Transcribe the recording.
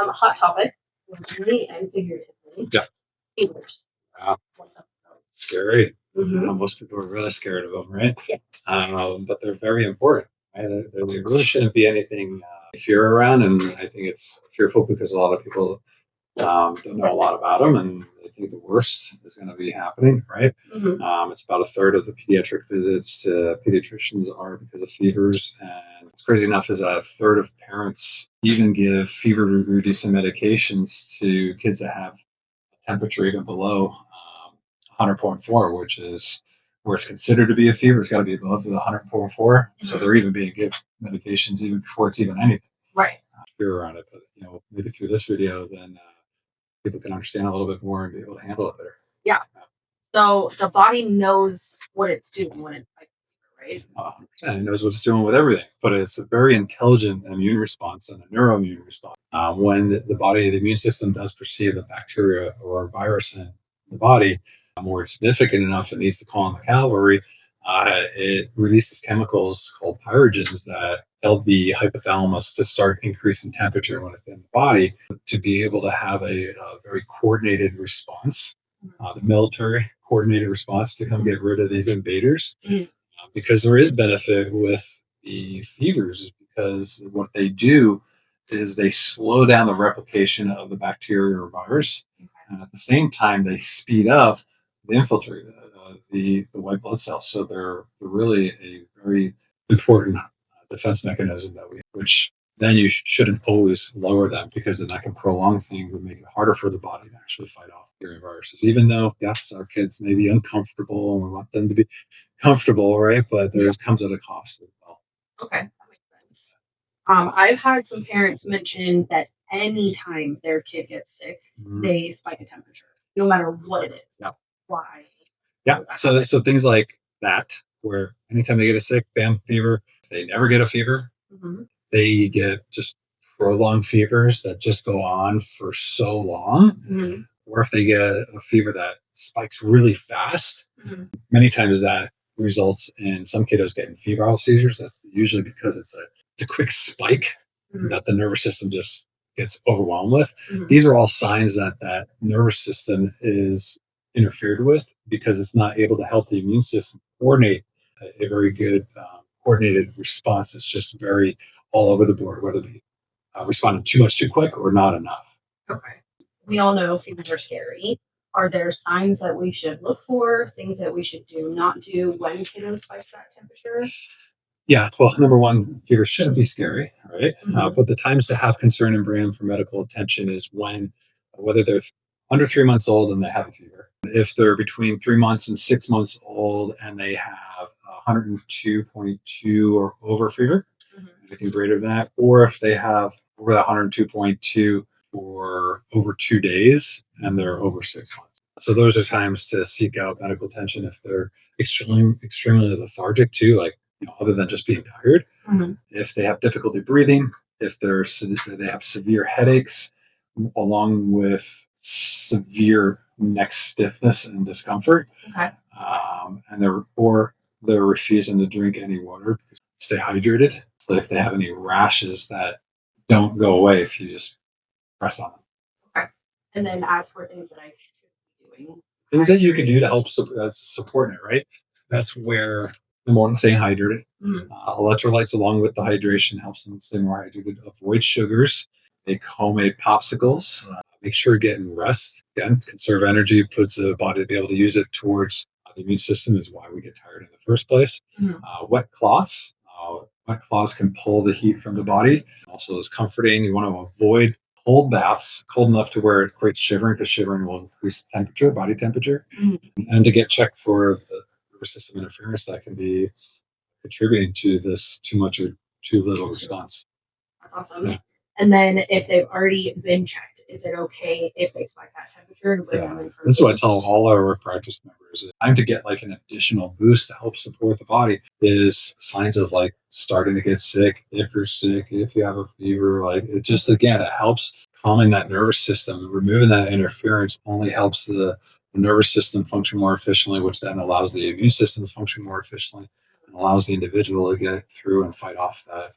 a hot topic, literally and figuratively. Yeah. Fevers. Wow. What's up with those? Scary. Mhm. Most people are really scared of them, right? Yes. But they're very important. Right? There really shouldn't be anything fear around, and I think it's fearful because a lot of people don't know a lot about them, and they think the worst is going to be happening, right? Mhm. It's about a third of the pediatric visits to pediatricians are because of fevers, and what's crazy enough is that a third of parents even give fever-reducing medications to kids that have a temperature even below 100.4, which is where it's considered to be a fever. It's got to be above the 100.4, so they're even being given medications even before it's even anything. Right. Fear around it, but maybe through this video, then people can understand a little bit more and be able to handle it better. Yeah. So the body knows what it's doing when it's like, right? 100%. It knows what it's doing with everything, but it's a very intelligent immune response and a neuroimmune response. When the body, the immune system does perceive a bacteria or a virus in the body, where it's significant enough, it needs to call on the cavalry. It releases chemicals called pyrogens that tell the hypothalamus to start increasing temperature within the body to be able to have a very coordinated response, the military coordinated response to come get rid of these invaders. Because there is benefit with the fevers, because what they do is they slow down the replication of the bacteria or virus, and at the same time they speed up the infiltrate, the white blood cells. So they're really a very important defense mechanism that which then you shouldn't always lower them, because then that can prolong things and make it harder for the body to actually fight off viruses. Even though, yes, our kids may be uncomfortable and we want them to be comfortable, right? But there comes at a cost as well. Okay, that makes sense. I've had some parents mention that anytime their kid gets sick, they spike a temperature, no matter what it is. Yeah. Why? Yeah. So things like that, where anytime they get a sick, bam, fever. If they never get a fever, they get just prolonged fevers that just go on for so long. Or if they get a fever that spikes really fast, many times that results in some kiddos getting febrile seizures. That's usually because it's a quick spike that the nervous system just gets overwhelmed with. These are all signs that that nervous system is interfered with, because it's not able to help the immune system coordinate a very good coordinated response. It's just very all over the board, whether they responding too much too quick or not enough. Okay. We all know fevers are scary. Are there signs that we should look for, things that we should do, not do when kiddos spikes that temperature? Yeah, well, number one, fever shouldn't be scary, right? But the times to have concern and bring them for medical attention is whether they're under 3 months old and they have a fever. If they're between 3 months and 6 months old and they have 102.2 or over fever, anything greater than that, or if they have over that 102.2 for over 2 days and they're over 6 months. So those are times to seek out medical attention. If they're extremely lethargic too, like other than just being tired, if they have difficulty breathing, if they have severe headaches, along with severe neck stiffness and discomfort, and they're refusing to drink any water, stay hydrated. So if they have any rashes that don't go away if you just press on them. Okay. And then as for things that I should be doing, things that you can do to help support it, right? That's where number one, staying hydrated. Electrolytes along with the hydration helps them stay more hydrated. Avoid sugars. Make homemade popsicles. Make sure you're getting rest. Again, conserve energy, puts the body to be able to use it towards the immune system, is why we get tired in the first place. Wet cloths. Wet cloths can pull the heat from the body. Also is comforting. You want to avoid cold baths, cold enough to where it creates shivering, because shivering will increase temperature, body temperature, and to get checked for the nervous system interference that can be contributing to this too much or too little response. That's awesome. Yeah. And then if they've already been checked, is it okay if they spike that temperature to bring them in? This is what I tell all our practice members. Time to get like an additional boost to help support the body is signs of like starting to get sick. If you're sick, if you have a fever, like it just, again, it helps calming that nervous system. Removing that interference only helps the nervous system function more efficiently, which then allows the immune system to function more efficiently and allows the individual to get through and fight off that